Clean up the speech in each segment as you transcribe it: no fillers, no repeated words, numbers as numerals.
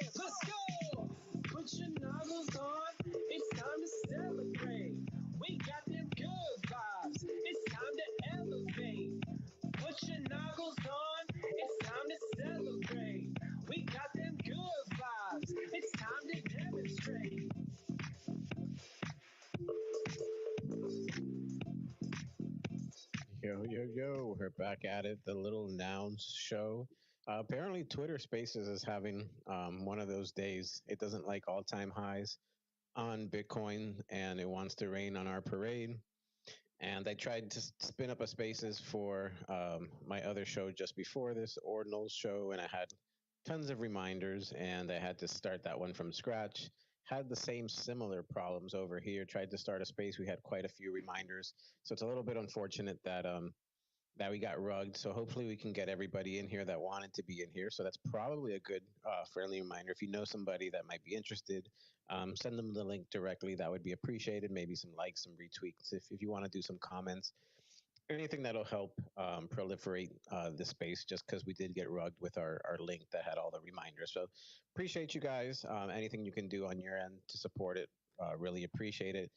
Let's go! Put your noggles on, it's time to celebrate. We got them good vibes, it's time to elevate. Put your noggles on, it's time to celebrate. We got them good vibes, it's time to demonstrate. Yo, yo, yo, we're back at it, the little nouns show. Apparently, Twitter Spaces is having one of those days. It doesn't like all time highs on Bitcoin and it wants to rain on our parade. And I tried to spin up a Spaces for my other show just before this, Ordinal's show, and I had tons of reminders and I had to start that one from scratch. Had the same similar problems over here. Tried to start a space. We had quite a few reminders. So it's a little bit unfortunate that we got rugged. So hopefully we can get everybody in here that wanted to be in here. So that's probably a good friendly reminder. If you know somebody that might be interested, send them the link directly. That would be appreciated. Maybe some likes, some retweets. If you want to do some comments, anything that'll help proliferate the space, just because we did get rugged with our link that had all the reminders. So appreciate you guys. Anything you can do on your end to support it. Really appreciate it.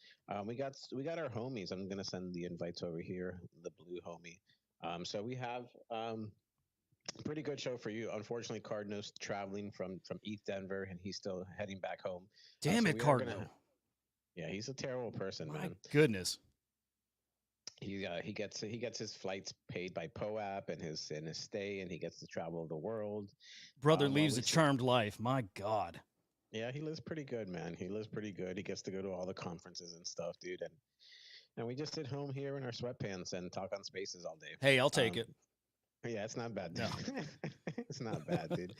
We got our homies. I'm gonna send the invites over here. The blue homie. So we have pretty good show for you. Unfortunately, Cardno's traveling from East Denver, and he's still heading back home. Damn So it, we are gonna. Cardinal. Yeah, he's a terrible person, My man. goodness. He gets his flights paid by POAP and his stay, and he gets to travel the world. Brother While leaves we a sit, charmed life. My God. yeah, he lives pretty good, man. He lives pretty good. He gets to go to all the conferences and stuff, dude. And we just sit home here in our sweatpants and talk on spaces all day. Hey, I'll take Um, it. Yeah, it's not bad, No. dude. It's not bad, dude.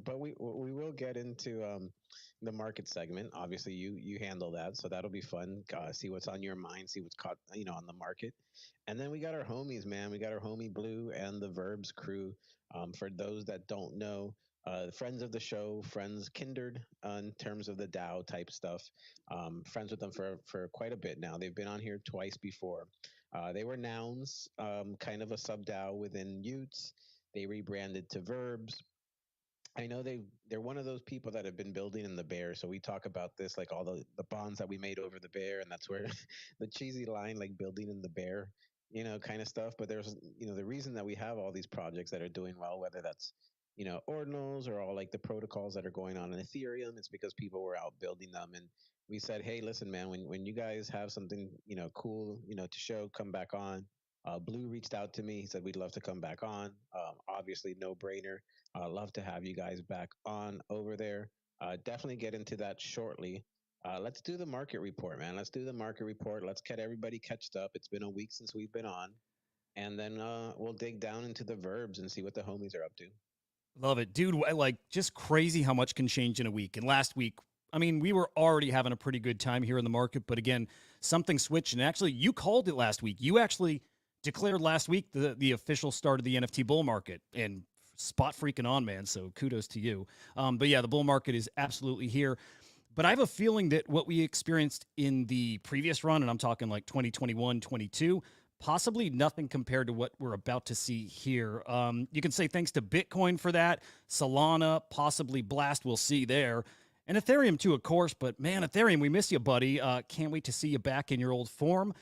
But we will get into the market segment. Obviously, you handle that, so that'll be fun. See what's on your mind, see what's caught on the market, and then we got our homies, man. We got our homie Blue and the Verbs crew. For those that don't know. Friends of the show, friends kindred in terms of the DAO type stuff. Friends with them for quite a bit now. They've been on here twice before. They were Nouns, kind of a sub DAO within Utes. They rebranded to Verbs. I know they're one of those people that have been building in the bear. So we talk about this like all the bonds that we made over the bear, and that's where the cheesy line like building in the bear, kind of stuff. But there's the reason that we have all these projects that are doing well, whether that's ordinals or all like the protocols that are going on in Ethereum, it's because people were out building them, and we said, hey, listen, man, when you guys have something cool to show, come back on. Blue reached out to me. He said we'd love to come back on. Obviously, no brainer. Love to have you guys back on over there. Definitely get into that shortly. Let's do the market report, man. Let's do the market report. Let's get everybody catched up. It's been a week since we've been on. And then we'll dig down into the verbs and see what the homies are up to. Love it. Dude, like just crazy how much can change in a week. And last week, I mean, we were already having a pretty good time here in the market, but again, something switched. And actually, you called it last week. You actually declared last week the official start of the NFT bull market, and spot freaking on, man. So kudos to you. But yeah, the bull market is absolutely here. But I have a feeling that what we experienced in the previous run, and I'm talking like 2021, 22, possibly nothing compared to what we're about to see here. You can say thanks to Bitcoin for that, Solana, possibly Blast, we'll see there. And Ethereum too, of course. But man, Ethereum, we miss you, buddy. Can't wait to see you back in your old form.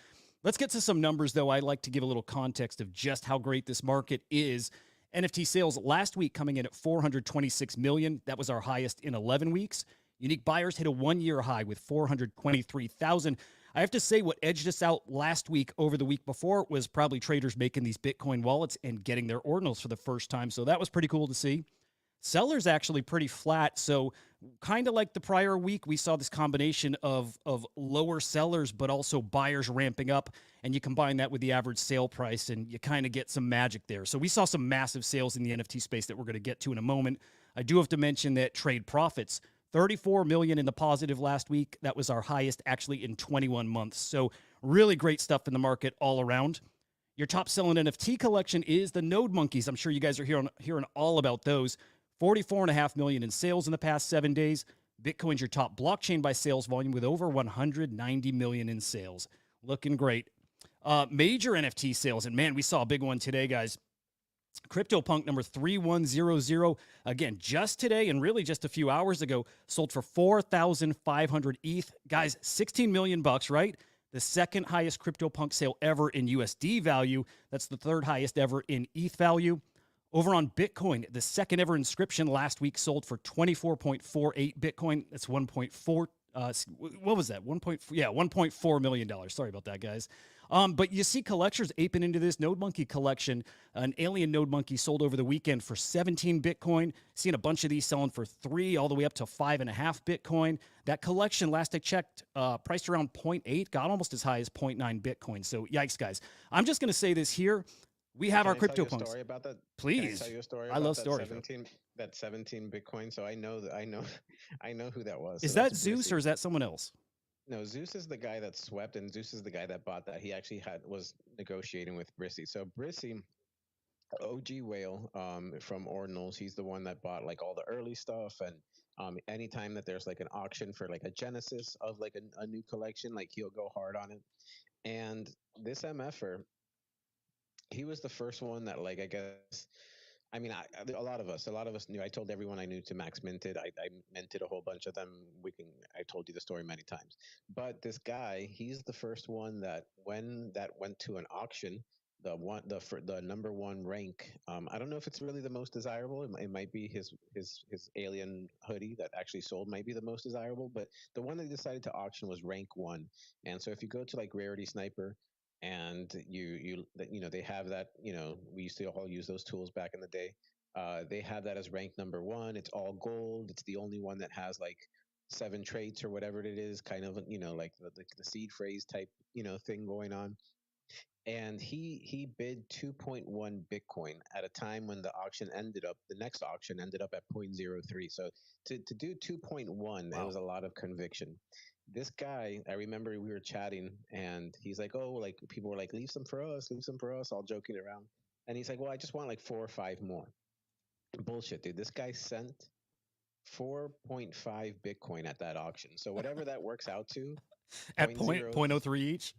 Let's get to some numbers, though. I'd like to give a little context of just how great this market is. NFT sales last week coming in at 426 million. That was our highest in 11 weeks. Unique buyers hit a one-year high with 423,000. I have to say what edged us out last week over the week before was probably traders making these Bitcoin wallets and getting their ordinals for the first time. So that was pretty cool to see. Sellers actually pretty flat. So kind of like the prior week, we saw this combination of lower sellers, but also buyers ramping up. And you combine that with the average sale price and you kind of get some magic there. So we saw some massive sales in the NFT space that we're going to get to in a moment. I do have to mention that trade profits, 34 million in the positive last week. That was our highest actually in 21 months. So really great stuff in the market all around. Your top selling NFT collection is the Node Monkeys. I'm sure you guys are hearing all about those. 44.5 million in sales in the past 7 days. Bitcoin's your top blockchain by sales volume with over 190 million in sales. Looking great. Major NFT sales, and man, we saw a big one today, guys. CryptoPunk number 3100, again, just today and really just a few hours ago, sold for 4,500 ETH. Guys, 16 million bucks, right? The second highest CryptoPunk sale ever in USD value. That's the third highest ever in ETH value. Over on Bitcoin, the second ever inscription last week sold for 24.48 Bitcoin. That's 1.4. What was that? 1.4 million dollars. Sorry about that, guys. But you see collectors aping into this Node Monkey collection. An alien Node Monkey sold over the weekend for 17 Bitcoin. Seeing a bunch of these selling for 3 all the way up to 5.5 Bitcoin. That collection, last I checked, priced around 0.8, got almost as high as 0.9 Bitcoin. So yikes, guys. I'm just going to say this here. We have our CryptoPunks. Story about that? Please. Can I tell you a story I about love that stories. 17 Bitcoin. So I know who that was. Is so that Zeus or is that someone else? No, Zeus is the guy that swept, and Zeus is the guy that bought that. He actually was negotiating with Brissy. So Brissy, OG Whale, from Ordinals, he's the one that bought like all the early stuff, and anytime that there's like an auction for like a genesis of like a new collection, like he'll go hard on it. And this MFer, he was the first one that, like, I guess, I mean, a lot of us knew. I told everyone I knew to max minted. I minted a whole bunch of them. I told you the story many times. But this guy, he's the first one that when that went to an auction, the number one rank. I don't know if it's really the most desirable. It might be his alien hoodie that actually sold might be the most desirable. But the one they decided to auction was rank 1. And so if you go to like Rarity Sniper, and you know, they have that, you know, we used to all use those tools back in the day. They have that as rank number 1. It's all gold. It's the only one that has like 7 traits or whatever it is, kind of, you know, like the seed phrase type, you know, thing going on. And he bid 2.1 Bitcoin at a time when the next auction ended up at 0.03. So to do 2.1, wow. It was a lot of conviction. This guy, I remember we were chatting, and he's like, oh, like people were like, leave some for us, all joking around. And he's like, well, I just want like 4 or 5 more. Bullshit, dude. This guy sent 4.5 Bitcoin at that auction. So whatever that works out to. At 0.03 each?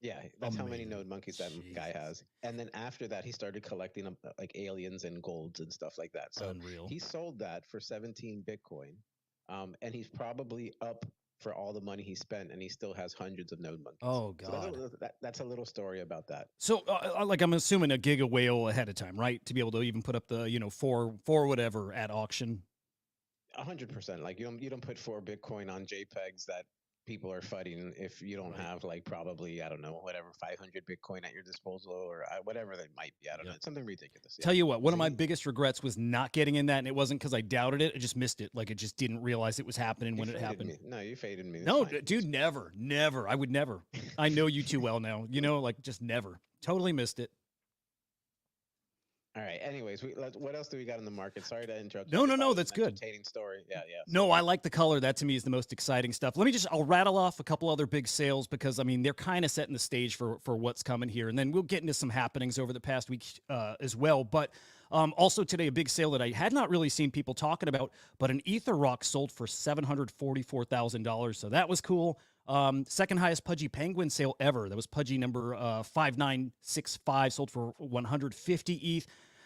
Yeah, that's how many Node Monkeys that guy has. And then after that, he started collecting like aliens and golds and stuff like that. So unreal. He sold that for 17 Bitcoin. And he's probably up for all the money he spent, and he still has hundreds of Node Monkeys. Oh, God. So that's a little story about that. So, like, I'm assuming a giga whale ahead of time, right? To be able to even put up the, you know, four whatever at auction. 100%. Like, you don't put 4 Bitcoin on JPEGs that people are fighting if you don't have like probably, I don't know, whatever, 500 Bitcoin at your disposal or whatever that might be. I don't know. It's something ridiculous. Tell you what, one of my biggest regrets was not getting in that, and it wasn't because I doubted it. I just missed it. Like, I just didn't realize it was happening when it happened. No, you faded me. No, dude, never. I would never. I know you too well now. You know, like, just never. Totally missed it. All right. Anyways, what else do we got in the market? Sorry to interrupt. No, that's good. Entertaining story. Yeah. No, I like the color. That to me is the most exciting stuff. I'll rattle off a couple other big sales because I mean they're kind of setting the stage for what's coming here, and then we'll get into some happenings over the past week as well. But also today, a big sale that I had not really seen people talking about, but an Ether Rock sold for $744,000. So that was cool. Second highest Pudgy Penguin sale ever. That was Pudgy number 5965, sold for 150 ETH.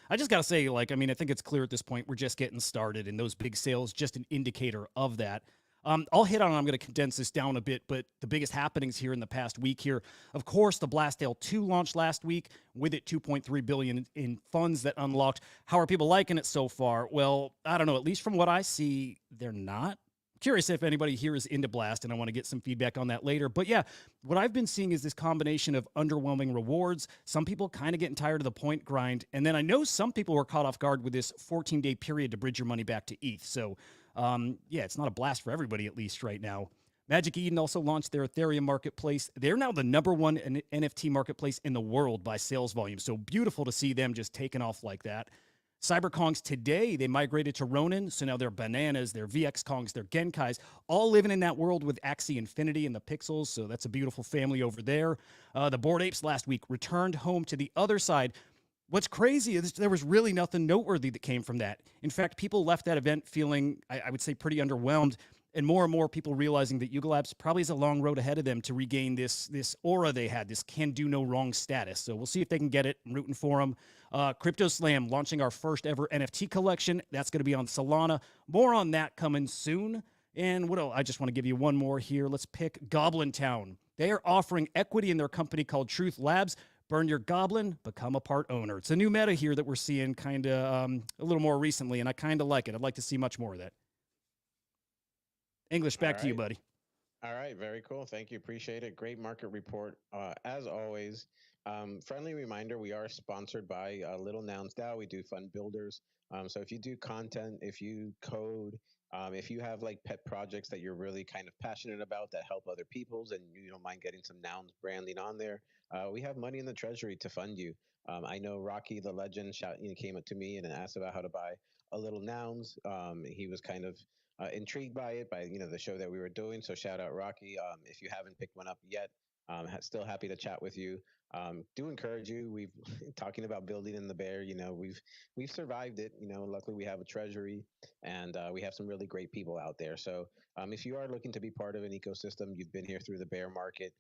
I just got to say, like, I mean, I think it's clear at this point we're just getting started, and those big sales just an indicator of that. I'll hit on, I'm going to condense this down a bit, but the biggest happenings here in the past week here, of course, the VrbsDAO 2 launched last week, with it $2.3 billion in funds that unlocked. How are people liking it so far? Well, I don't know. At least from what I see, they're not. Curious if anybody here is into Blast, and I want to get some feedback on that later. But yeah, what I've been seeing is this combination of underwhelming rewards, some people kind of getting tired of the point grind, and then I know some people were caught off guard with this 14-day period to bridge your money back to ETH. So yeah, it's not a blast for everybody, at least right now. Magic Eden also launched their Ethereum marketplace. They're now the #1 NFT marketplace in the world by sales volume. So beautiful to see them just taking off like that. CyberKongs today, they migrated to Ronin, so now they're Bananas, they're VXKongs, they're Genkais, all living in that world with Axie Infinity and the Pixels, so that's a beautiful family over there. The Bored Apes last week returned home to the other side. What's crazy is there was really nothing noteworthy that came from that. In fact, people left that event feeling, I would say, pretty underwhelmed, and more people realizing that Yuga Labs probably has a long road ahead of them to regain this aura they had, this can do no wrong status. So we'll see if they can get it. I'm rooting for them. Crypto Slam launching our first ever NFT collection. That's going to be on Solana. More on that coming soon. And what else? I just want to give you one more here. Let's pick Goblin Town. They are offering equity in their company called Truth Labs. Burn your goblin, become a part owner. It's a new meta here that we're seeing kind of a little more recently, and I kind of like it. I'd like to see much more of that. English, All back to you, right. buddy. All right, very cool. Thank you. Appreciate it. Great market report. As always, friendly reminder we are sponsored by Little Nouns DAO. We do fund builders. So if you do content, if you code, if you have like pet projects that you're really kind of passionate about that help other people's and you don't mind getting some nouns branding on there, we have money in the treasury to fund you. I know Rocky the legend came up to me and asked about how to buy a little nouns. He was kind of intrigued by it, by the show that we were doing. So shout out Rocky. If you haven't picked one up yet, still happy to chat with you. Do encourage you. We've talking about building in the bear. We've survived it. Luckily we have a treasury and we have some really great people out there. So if you are looking to be part of an ecosystem, you've been here through the bear market,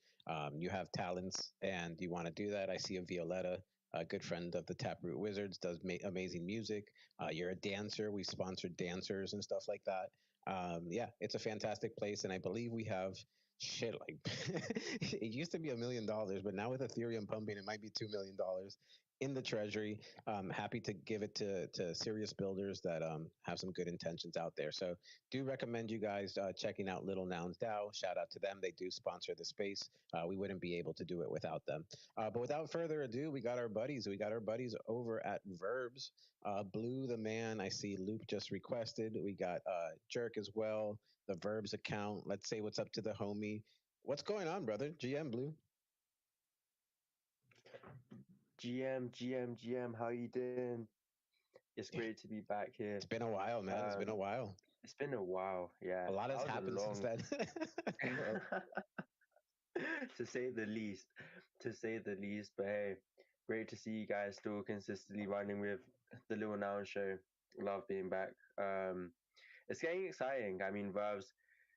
you have talents, and you want to do that. I see a Violetta, a good friend of the Taproot Wizards, does amazing music. You're a dancer. We sponsored dancers and stuff like that. Yeah, it's a fantastic place, and I believe we have shit like it used to be $1 million, but now with Ethereum pumping, it might be $2 million in the treasury. Happy to give it to serious builders that have some good intentions out there. So do recommend you guys checking out Little Nouns DAO. Shout out to them. They do sponsor the space. We wouldn't be able to do it without them. But without further ado, we got our buddies. We got our buddies over at Verbs. Blue the man, I see Luke just requested. We got Jerk as well, the Verbs account. Let's say what's up to the homie. What's going on, brother? GM Blue. GM, how you doing? It's Yeah, great to be back here. it's been a while, man. It's been a Um, while. it's been a while, yeah. A lot That has was a happened since long, then. Well, to say the least, to say the least. But hey, great to see you guys still consistently running with the Little Noun Show. Love being back. It's getting exciting. I mean, Verbs,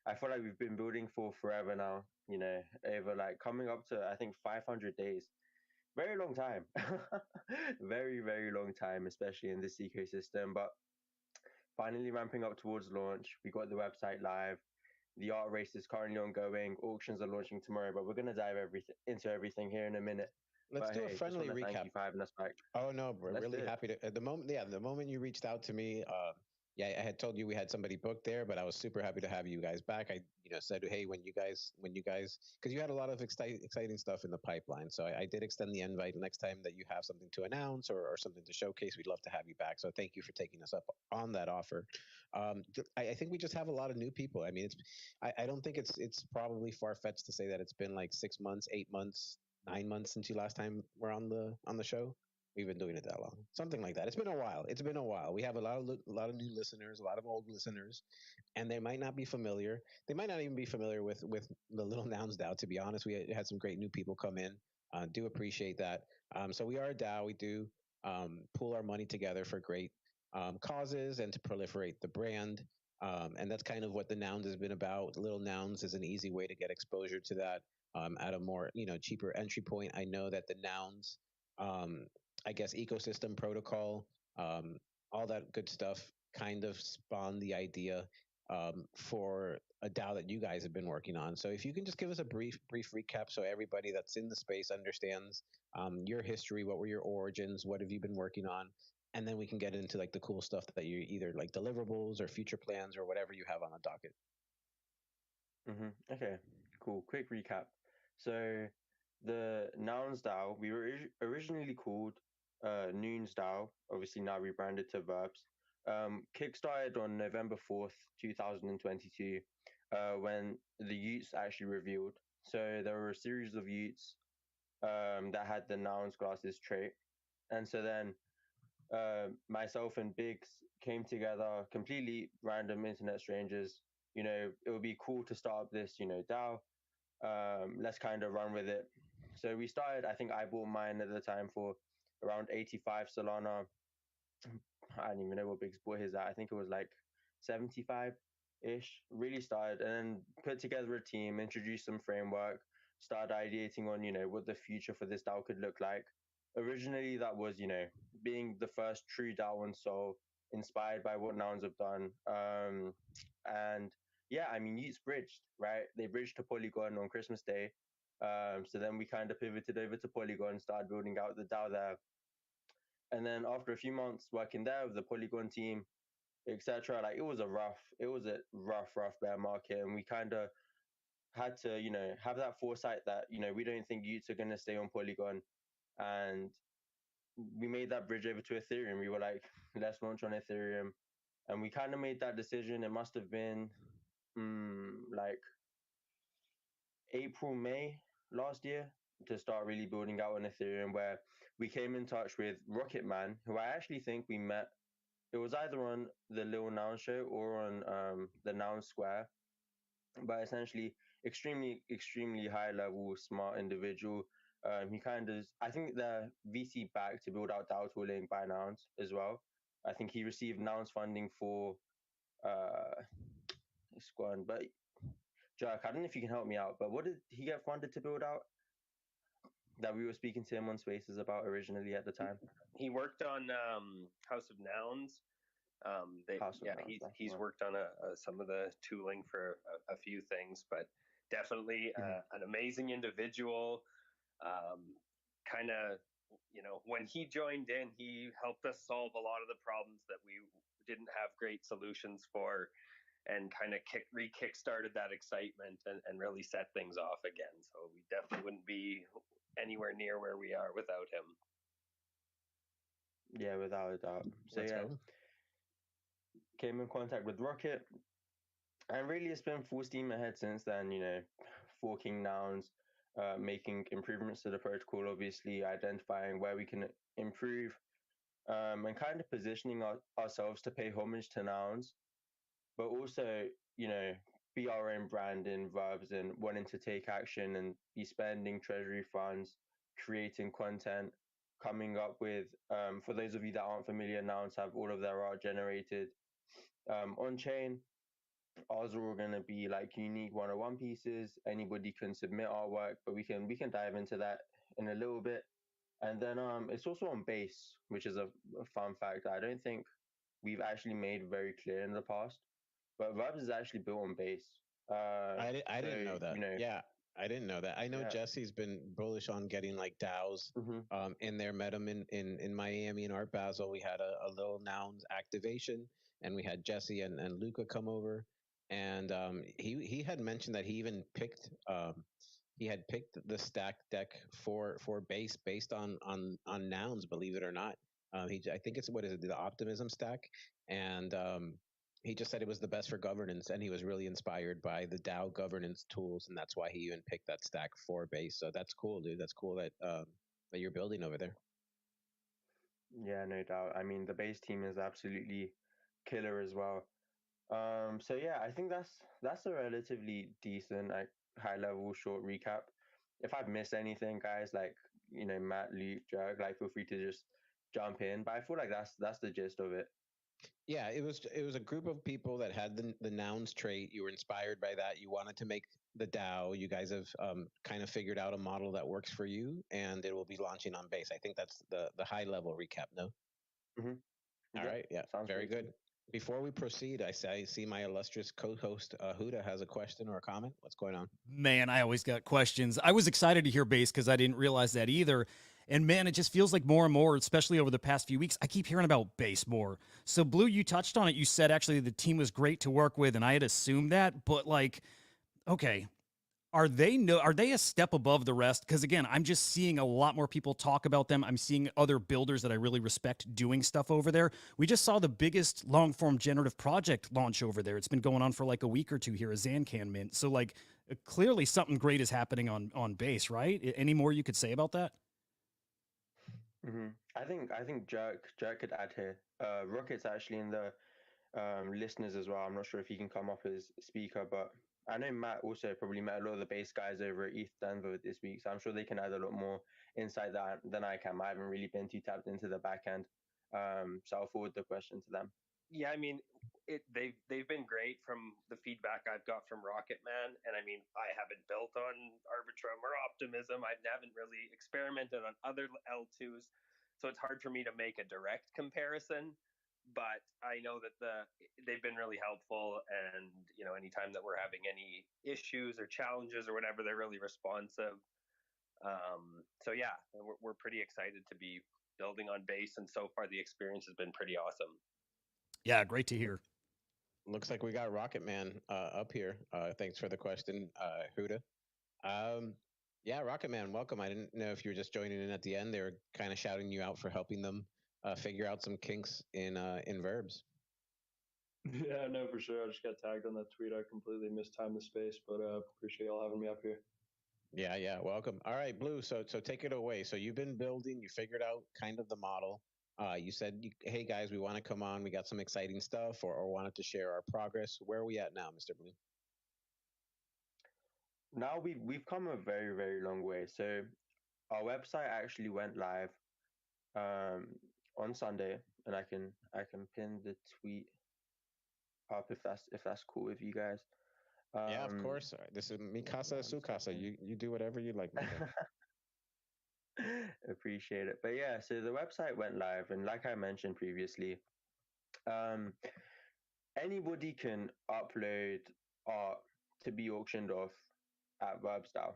I feel like we've been building for forever now. Over like coming up to I think 500 days. Very long time. Very, very long time, especially in this ecosystem. But finally ramping up towards launch. We got the website live. The art race is currently ongoing. Auctions are launching tomorrow, but we're gonna dive into everything here in a minute. let's But do a hey, just friendly want to thank recap. you for having us back. Oh no, we're Let's do really it. happy to. At the moment, yeah, the moment you reached out to me, yeah, I had told you we had somebody booked there, but I was super happy to have you guys back. I, said, hey, when you guys, because you had a lot of exciting stuff in the pipeline. So I did extend the invite. Next time that you have something to announce or something to showcase, we'd love to have you back. So thank you for taking us up on that offer. I think we just have a lot of new people. I mean, I don't think it's probably far fetched to say that it's been like 6 months, 8 months, 9 months since you last time were on the show. We've been doing it that long, something like that. It's been a while. It's been a while. We have a lot of new listeners, a lot of old listeners, and they might not be familiar. They might not even be familiar with the Little Nouns DAO. To be honest, we had some great new people come in. Do appreciate that. So we are a DAO. We do pool our money together for great causes and to proliferate the brand. And that's kind of what the Nouns has been about. Little Nouns is an easy way to get exposure to that at a more cheaper entry point. I know that the Nouns um, I guess ecosystem protocol, all that good stuff kind of spawned the idea for a DAO that you guys have been working on. So if you can just give us a brief recap so everybody that's in the space understands your history, what were your origins, what have you been working on, and then we can get into like the cool stuff that you either like deliverables or future plans or whatever you have on the docket. Okay, cool. Quick recap. So the Nouns DAO, we were originally called Noons DAO, obviously now rebranded to Verbs. Kickstarted on November 4th, 2022, when the Utes actually revealed. So there were a series of Utes that had the Nouns glasses trait. And so then myself and Biggs came together, completely random internet strangers. It would be cool to start up this, DAO. Let's kind of run with it. So we started. I think I bought mine at the time for around 85 Solana. I don't even know what Biggs bought his at. I think it was like 75 ish. Really started and then put together a team, introduced some framework, started ideating on what the future for this DAO could look like. Originally, that was being the first true DAO on Sol, inspired by what Nouns have done. And yeah, I mean, Yeats bridged, right? They bridged to Polygon on Christmas Day. So then we kind of pivoted over to Polygon, started building out the DAO there. And then after a few months working there with the Polygon team, etc., like it was a rough bear market, and we kind of had to, have that foresight that we don't think Utes are going to stay on Polygon, and we made that bridge over to Ethereum. We were like, let's launch on Ethereum, and we kind of made that decision. It must have been like April, May last year to start really building out on Ethereum, where we came in touch with Rocket Man, who I actually think we met. It was either on the Lil Noun show or on the Noun Square, but essentially extremely high level smart individual. He kind of, I think, the VC backed to build out DAO tooling by Nouns as well. I think he received Nouns funding for uh Squad, but Jack, I don't know if you can help me out, but what did he get funded to build out that we were speaking to him on Spaces about originally at the time? He worked on House of Nouns. House of Nouns, He's worked on some of the tooling for a few things, but definitely an amazing individual. Kind of, when he joined in, he helped us solve a lot of the problems that we didn't have great solutions for, and kind of kickstarted that excitement and really set things off again. So we definitely wouldn't be anywhere near where we are without him. Yeah, without a doubt. So Let's go. Came in contact with Rocket, and really it's been full steam ahead since then. Forking Nouns, making improvements to the protocol, obviously identifying where we can improve, and kind of positioning ourselves to pay homage to Nouns, but also, be our own brand in Verbs and wanting to take action and be spending treasury funds, creating content, coming up with, for those of you that aren't familiar, Nouns have all of their art generated on chain. Ours are all going to be like unique one-on-one pieces. Anybody can submit artwork, but we can dive into that in a little bit. And then it's also on base, which is a fun fact I don't think we've actually made very clear in the past. But Verbs is actually built on base. I didn't know that. Yeah, I didn't know that. I know Yeah. Jesse's been bullish on getting like DAOs in there. Met him in Miami in Art Basel. We had a little Nouns activation, and we had Jesse and Luca come over, and he had mentioned that he had picked the stack deck for base based on Nouns. Believe it or not, I think it's, what is it, the Optimism stack, and he just said it was the best for governance, and he was really inspired by the DAO governance tools, and that's why he even picked that stack for base. So that's cool, dude. That's cool that you're building over there. Yeah, no doubt. I mean, the base team is absolutely killer as well. So yeah, I think that's a relatively decent, like, high level short recap. If I've missed anything, guys, like, Matt, Luke, Jerk, like, feel free to just jump in. But I feel like that's the gist of it. Yeah, it was a group of people that had the Nouns trait. You were inspired by that. You wanted to make the DAO. You guys have kind of figured out a model that works for you, and it will be launching on base. I think that's the high level recap. No. All right. Yeah. Sounds Very great. good. Before we proceed, I see my illustrious co-host Huda has a question or a comment. What's going on? Man, I always got questions. I was excited to hear base because I didn't realize that either. And man, it just feels like more and more, especially over the past few weeks, I keep hearing about base more. So Blue, you touched on it. You said actually the team was great to work with, and I had assumed that, but like, okay, are they a step above the rest? Because again, I'm just seeing a lot more people talk about them. I'm seeing other builders that I really respect doing stuff over there. We just saw the biggest long form generative project launch over there. It's been going on for like a week or two here, a Zancan mint. So like clearly something great is happening on base, right? Any more you could say about that? I think Jerk could add here. Rocket's actually in the listeners as well. I'm not sure if he can come up as speaker, but I know Matt also probably met a lot of the base guys over at ETH Denver this week, so I'm sure they can add a lot more insight than I can. I haven't really been too tapped into the back end, so I'll forward the question to them. Yeah, I mean, they've been great from the feedback I've got from Rocket Man, and I mean, I haven't built on Arbitrum or Optimism. I haven't really experimented on other L2s, so it's hard for me to make a direct comparison. But I know that they've been really helpful, and anytime that we're having any issues or challenges or whatever, they're really responsive. So yeah, we're pretty excited to be building on base, and so far the experience has been pretty awesome. Yeah, great to hear. Looks like we got Rocket Man up here. Thanks for the question, Huda. Um, yeah, Rocket Man, welcome. I didn't know if you were just joining in at the end. They were kind of shouting you out for helping them figure out some kinks in verbs. Yeah, no, for sure. I just got tagged on that tweet. I completely mistimed the space, but appreciate y'all having me up here. Yeah, yeah, welcome. All right, Blue. So take it away. So you've been building. You figured out kind of the model. You said, "Hey guys, we want to come on. We got some exciting stuff, or wanted to share our progress." Where are we at now, Mr. Blue? Now we've come a very, very long way. So our website actually went live um, on Sunday, and I can pin the tweet up if that's cool with you guys. Yeah, of course. This is mi casa, su casa. You do whatever you like, my friend. Appreciate it. But yeah, so the website went live, and like I mentioned previously, um, anybody can upload art to be auctioned off at VrbsDAO.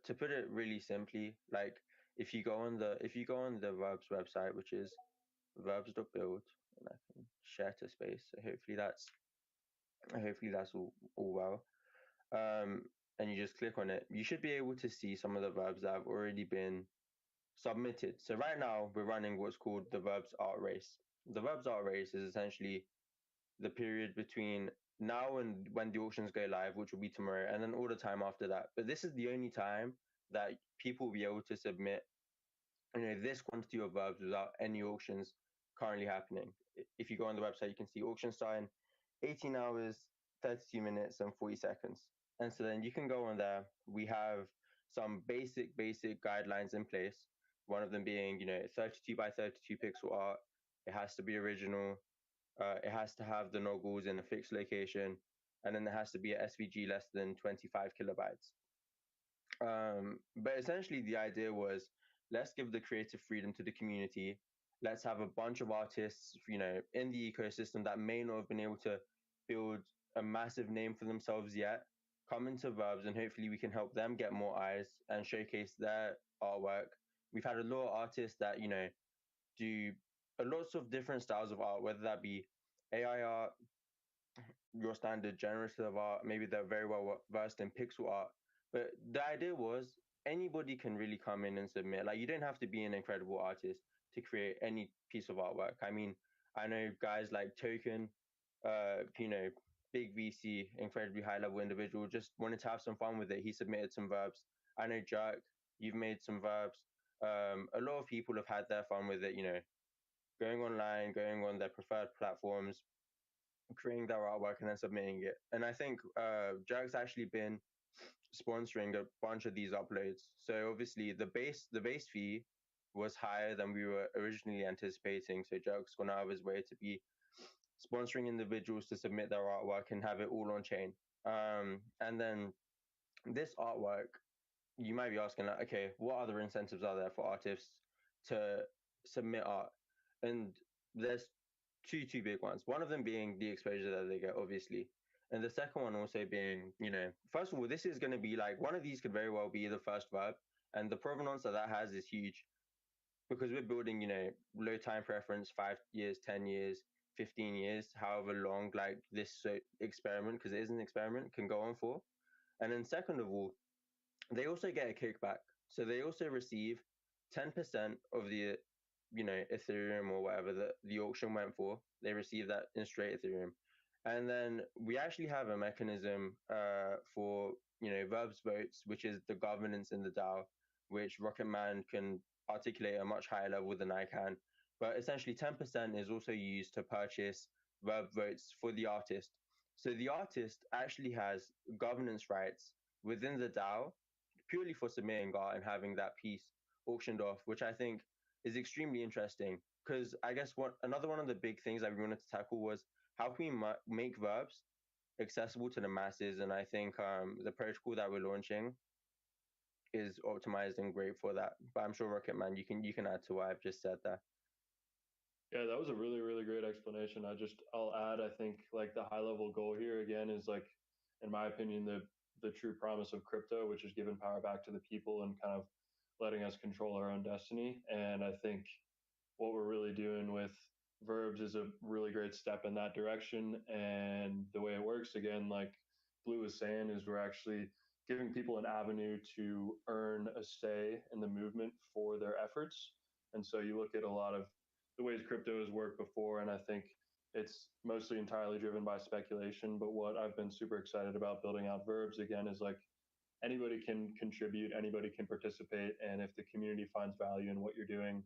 To put it really simply, like if you go on the Verbs website, which is verbs.build, and I can share to space. So hopefully that's all well. Um, and you just click on it, you should be able to see some of the verbs that have already been submitted. So right now we're running what's called the Verbs Art Race. The Verbs Art Race is essentially the period between now and when the auctions go live, which will be tomorrow, and then all the time after that. But this is the only time that people will be able to submit, this quantity of verbs without any auctions currently happening. If you go on the website, you can see auction starting 18 hours, 32 minutes, and 40 seconds. And so then you can go on there. We have some basic guidelines in place. One of them being, 32 by 32 pixel art. It has to be original. It has to have the noggles in a fixed location, and then there has to be a SVG less than 25 kilobytes. But essentially, the idea was, let's give the creative freedom to the community. Let's have a bunch of artists, in the ecosystem that may not have been able to build a massive name for themselves yet, come into Verbs, and hopefully we can help them get more eyes and showcase their artwork. We've had a lot of artists that, do lots of different styles of art, whether that be AI art, your standard generative art. Maybe they're very well versed in pixel art. But the idea was anybody can really come in and submit. Like, you don't have to be an incredible artist to create any piece of artwork. I mean, I know guys like Token, big VC, incredibly high level individual, just wanted to have some fun with it. He submitted some verbs. I know Jerk, you've made some verbs. A lot of people have had their fun with it, going online, going on their preferred platforms, creating their artwork and then submitting it. And I think Jerk's actually been sponsoring a bunch of these uploads. So obviously the base fee was higher than we were originally anticipating. So Jerk's gone out of his way to be sponsoring individuals to submit their artwork and have it all on chain. And then this artwork, you might be asking, like, okay, what other incentives are there for artists to submit art? And there's two big ones. One of them being the exposure that they get, obviously. And the second one also being, first of all, this is going to be like, one of these could very well be the first verb. And the provenance that has is huge, because we're building, low time preference, 5 years, 10 years, 15 years, however long like this experiment, because it is an experiment, can go on for. And then second of all, they also get a kickback. So they also receive 10% of the, Ethereum or whatever the auction went for. They receive that in straight Ethereum. And then we actually have a mechanism for, verbs votes, which is the governance in the DAO, which Rocketman can articulate at a much higher level than I can. But essentially 10% is also used to purchase verb votes for the artist. So the artist actually has governance rights within the DAO purely for submitting art and having that piece auctioned off, which I think is extremely interesting. Because I guess another one of the big things that we wanted to tackle was, how can we make verbs accessible to the masses? And I think the protocol that we're launching is optimized and great for that. But I'm sure Rocket Man, you can add to what I've just said there. Yeah, that was a really, really great explanation. I'll add, I think like the high level goal here again is like, in my opinion, the true promise of crypto, which is giving power back to the people and kind of letting us control our own destiny. And I think what we're really doing with Verbs is a really great step in that direction. And the way it works, again, like Blue was saying, is we're actually giving people an avenue to earn a say in the movement for their efforts. And so you look at a lot of the ways crypto has worked before, and I think it's mostly entirely driven by speculation. But what I've been super excited about building out Verbs again is like anybody can contribute, anybody can participate, and if the community finds value in what you're doing,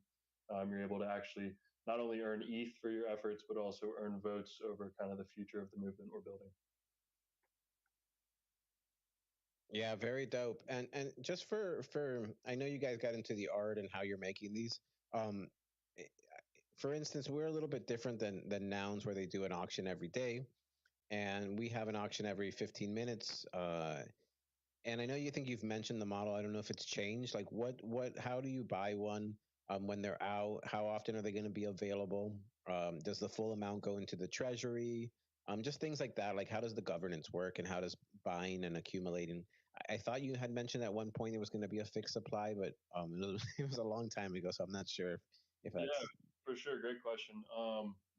you're able to actually not only earn ETH for your efforts, but also earn votes over kind of the future of the movement we're building. Yeah, very dope. And just for I know you guys got into the art and how you're making these. Um, eh, for instance, we're a little bit different than Nouns, where they do an auction every day, and we have an auction every 15 minutes. And I know you think you've mentioned the model. I don't know if it's changed. Like, how do you buy one when they're out? How often are they going to be available? Does the full amount go into the treasury? Just things like that. Like, how does the governance work, and how does buying and accumulating? I thought you had mentioned at one point there was going to be a fixed supply, but it was a long time ago, so I'm not sure if Yeah, that's. for sure. Great question.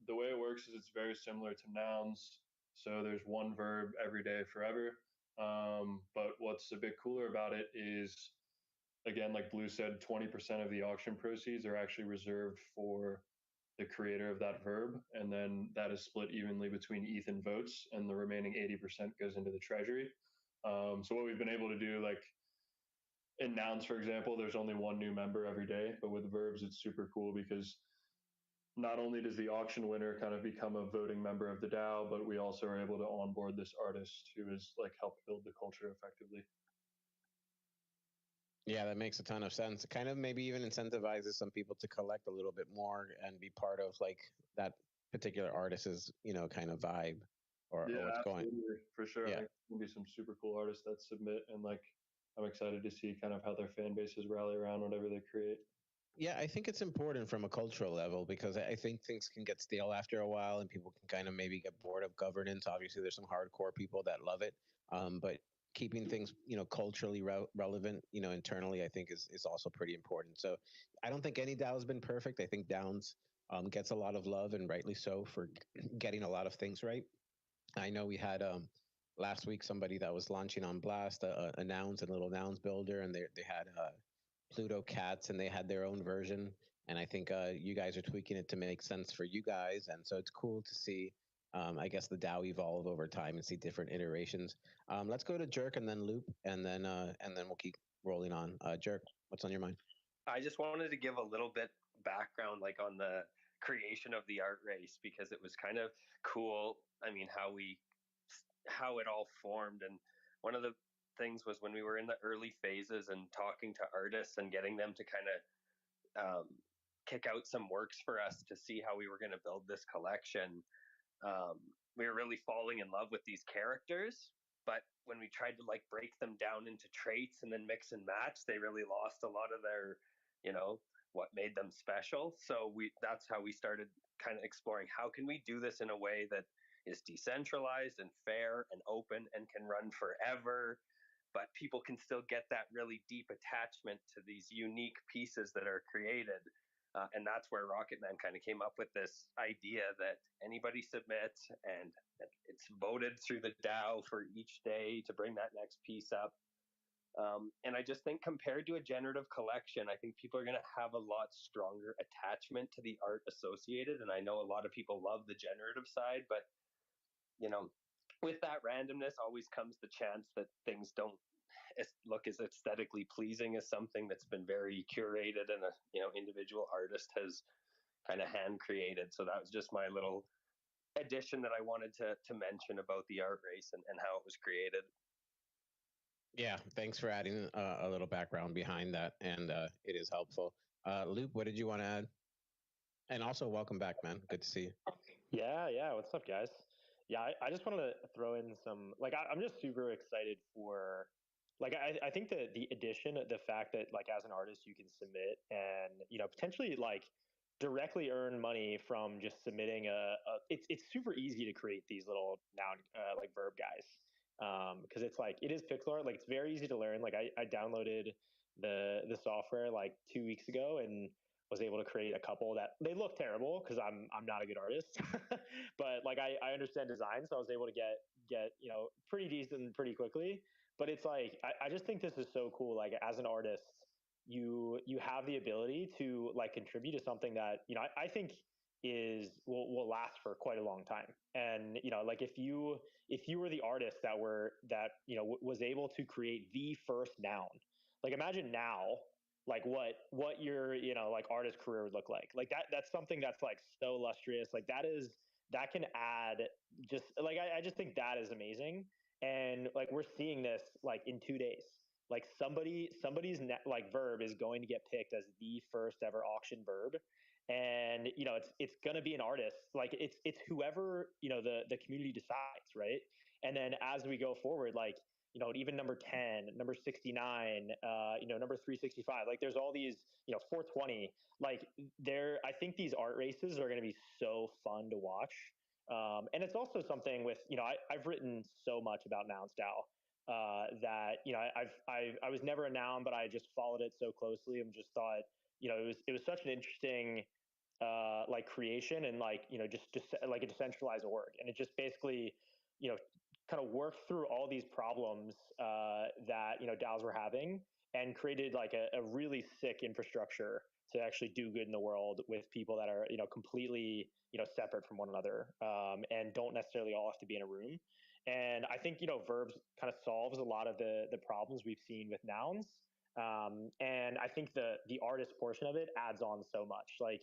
The way it works is it's very similar to Nouns. So there's one verb every day forever. But what's a bit cooler about it is, again, like Blue said, 20% of the auction proceeds are actually reserved for the creator of that verb. And then that is split evenly between ETH and votes. And the remaining 80% goes into the treasury. So what we've been able to do, like in Nouns, for example, there's only one new member every day. But with Verbs, it's super cool because not only does the auction winner kind of become a voting member of the DAO, but we also are able to onboard this artist who has like helped build the culture effectively. Yeah, that makes a ton of sense. It kind of maybe even incentivizes some people to collect a little bit more and be part of like that particular artist's, kind of vibe or Yeah, what's going. absolutely, for sure. I Yeah. think there'll be some super cool artists that submit, and like I'm excited to see kind of how their fan bases rally around whatever they create. Yeah, I think it's important from a cultural level because I think things can get stale after a while and people can kind of maybe get bored of governance. Obviously, there's some hardcore people that love it. But keeping things, culturally relevant, internally, I think is also pretty important. So I don't think any DAO has been perfect. I think Downs gets a lot of love, and rightly so, for getting a lot of things right. I know we had last week somebody that was launching on Blast a Nouns and little Nouns builder, and they had Pluto Cats, and they had their own version. And I think you guys are tweaking it to make sense for you guys, and so it's cool to see. I guess the DAO evolve over time and see different iterations. Let's go to Jerk and then Loop, and then we'll keep rolling on. Jerk, what's on your mind? I just wanted to give a little bit background, like on the creation of the art race, because it was kind of cool. I mean, how it all formed, and one of the things was when we were in the early phases and talking to artists and getting them to kind of kick out some works for us to see how we were going to build this collection. um, we were really falling in love with these characters, but when we tried to like break them down into traits and then mix and match, they really lost a lot of their, you know, what made them special. So that's how we started kind of exploring how can we do this in a way that is decentralized and fair and open and can run forever, but people can still get that really deep attachment to these unique pieces that are created. And that's where Rocket Man kind of came up with this idea that anybody submits and it's voted through the DAO for each day to bring that next piece up. And I just think compared to a generative collection, I think people are going to have a lot stronger attachment to the art associated. And I know a lot of people love the generative side, but you know, with that randomness always comes the chance that things don't look as aesthetically pleasing as something that's been very curated and a individual artist has kind of hand created. So that was just my little addition that I wanted to mention about the art race and how it was created. Yeah, thanks for adding a little background behind that, and it is helpful. Loop, what did you want to add? And also, welcome back, man. Good to see you. Yeah. What's up, guys? Yeah, I just wanted to throw in some, like, I'm just super excited for like I think that the addition, the fact that like as an artist you can submit and potentially like directly earn money from just submitting it's super easy to create these little noun like verb guys because it's like it is pixel art, like it's very easy to learn. Like I downloaded the software like 2 weeks ago and was able to create a couple that they look terrible because I'm not a good artist, but like I understand design, so I was able to get pretty decent pretty quickly. But it's like I just think this is so cool. Like as an artist, you have the ability to like contribute to something that I think will last for quite a long time. And like if you were the artist that was able to create the first noun, like imagine now like what your like artist career would look like that's something that's like so illustrious. Like that can add just like I just think that is amazing. And like we're seeing this like in 2 days, like somebody's like verb is going to get picked as the first ever auction verb. And it's going to be an artist, like it's whoever the community decides, right? And then as we go forward, like even number 10, number 69, number 365, like there's all these 420, like I think these art races are going to be so fun to watch. And it's also something with I've written so much about Nouns DAO that I was never a noun, but I just followed it so closely and just thought it was such an interesting like creation, and like just like a decentralized org, and it just basically you know kind of worked through all these problems that DAOs were having, and created like a really sick infrastructure to actually do good in the world with people that are completely separate from one another, and don't necessarily all have to be in a room. And I think verbs kind of solves a lot of the problems we've seen with nouns. And I think the artist portion of it adds on so much. Like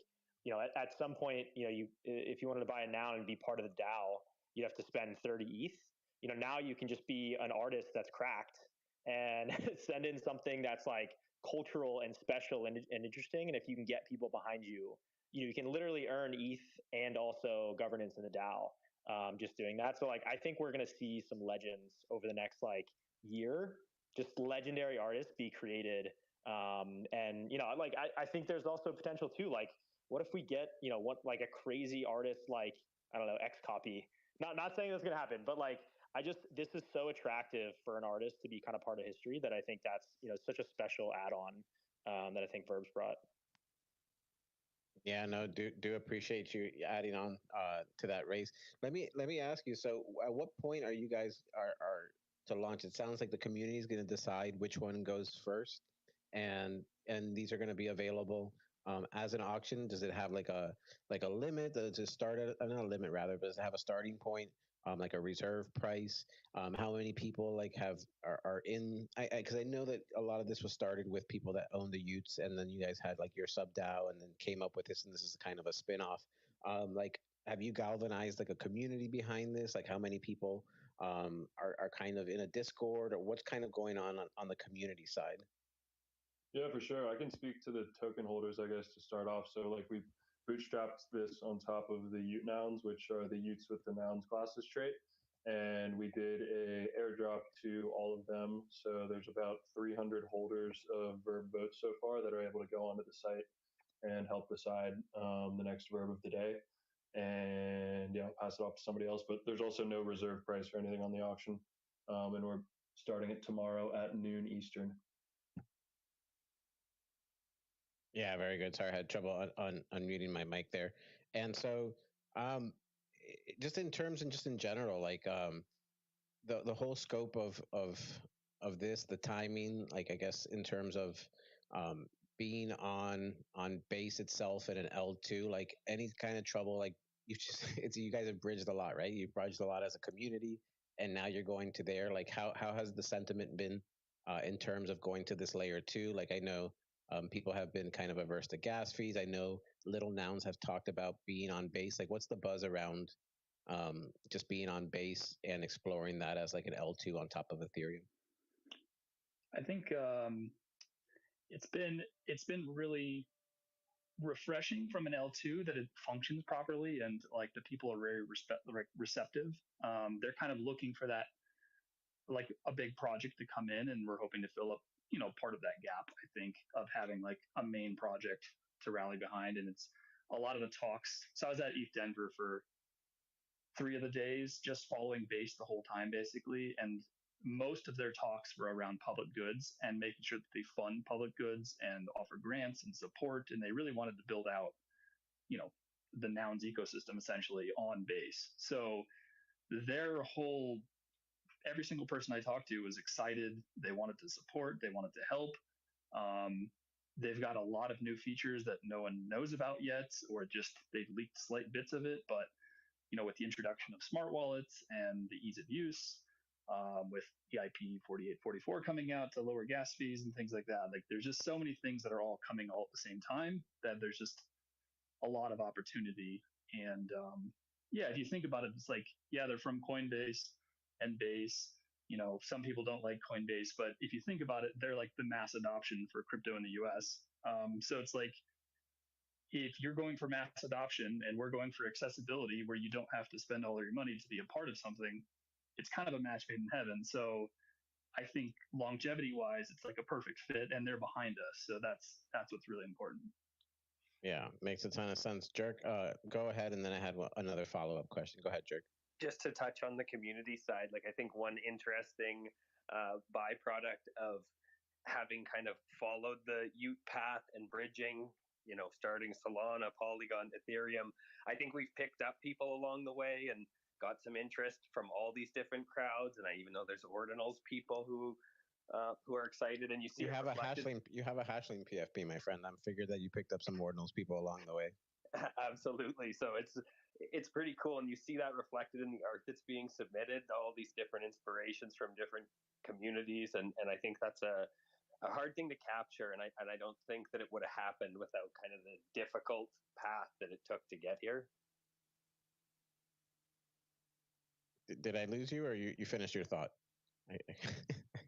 at some point you if you wanted to buy a noun and be part of the DAO, you have to spend 30 ETH. Now you can just be an artist that's cracked and send in something that's like cultural and special and interesting. And if you can get people behind you, you can literally earn ETH and also governance in the DAO, just doing that. So like I think we're going to see some legends over the next like year, just legendary artists be created. And like I think there's also potential too. Like what if we get what like a crazy artist like I don't know X copy. Not saying that's going to happen, but like this is so attractive for an artist to be kind of part of history that I think that's such a special add-on that I think Verbs brought. Yeah, no, do appreciate you adding on to that race. Let me ask you. So, at what point are you guys are to launch? It sounds like the community is going to decide which one goes first, and these are going to be available as an auction. Does it have like a limit? Does it start at not a limit rather, but does it have a starting point? Like a reserve price? How many people like are in? Because I know that a lot of this was started with people that own the Utes, and then you guys had like your sub DAO, and then came up with this, and this is kind of a spin off. Like, have you galvanized like a community behind this? Like, how many people are kind of in a Discord, or what's kind of going on the community side? Yeah, for sure. I can speak to the token holders, I guess, to start off. So, like, we bootstrapped this on top of the Ute nouns, which are the Utes with the nouns classes trait. And we did a airdrop to all of them. So there's about 300 holders of verb votes so far that are able to go onto the site and help decide the next verb of the day. And yeah, I'll pass it off to somebody else. But there's also no reserve price or anything on the auction. And we're starting it tomorrow at noon Eastern. Yeah, very good. Sorry, I had trouble on unmuting my mic there. And so, um, just in terms and just in general, like the whole scope of this, the timing, like I guess in terms of um being on base itself at an L2, like any kind of trouble, like you just it's you guys have bridged a lot, right? You've bridged a lot as a community, and now you're going to there. Like how has the sentiment been in terms of going to this layer two? Like I know people have been kind of averse to gas fees. I know Little Nouns have talked about being on base. Like what's the buzz around just being on base and exploring that as like an L2 on top of Ethereum? I think it's been really refreshing from an L2 that it functions properly, and like the people are very receptive. They're kind of looking for that like a big project to come in, and we're hoping to fill up, part of that gap, I think, of having like a main project to rally behind. And it's a lot of the talks. So I was at ETH Denver for 3 of the days, just following base the whole time, basically. And most of their talks were around public goods and making sure that they fund public goods and offer grants and support. And they really wanted to build out, the Nouns ecosystem essentially on base. So their whole, every single person I talked to was excited. They wanted to support, they wanted to help. They've got a lot of new features that no one knows about yet, or just they've leaked slight bits of it. But with the introduction of smart wallets and the ease of use, with EIP 4844 coming out to lower gas fees and things like that, like there's just so many things that are all coming all at the same time that there's just a lot of opportunity. And yeah, if you think about it, it's like, yeah, they're from Coinbase and Base. Some people don't like Coinbase, but if you think about it, they're like the mass adoption for crypto in the US. So it's like, if you're going for mass adoption and we're going for accessibility where you don't have to spend all your money to be a part of something, it's kind of a match made in heaven. So I think longevity wise, it's like a perfect fit, and they're behind us. So that's what's really important. Yeah, makes a ton of sense. Jerk, go ahead, and then I had another follow-up question. Go ahead, Jerk. Just to touch on the community side, like I think one interesting byproduct of having kind of followed the Ute path and bridging, starting Solana, Polygon, Ethereum, I think we've picked up people along the way and got some interest from all these different crowds. And I even know there's Ordinals people who are excited, and you see You have reflected. you have a Hashling PFP, my friend. I'm figured that you picked up some Ordinals people along the way. Absolutely. So it's pretty cool, and you see that reflected in the art that's being submitted, all these different inspirations from different communities, and I think that's a hard thing to capture, and I don't think that it would have happened without kind of the difficult path that it took to get here. Did I lose you, or you finished your thought?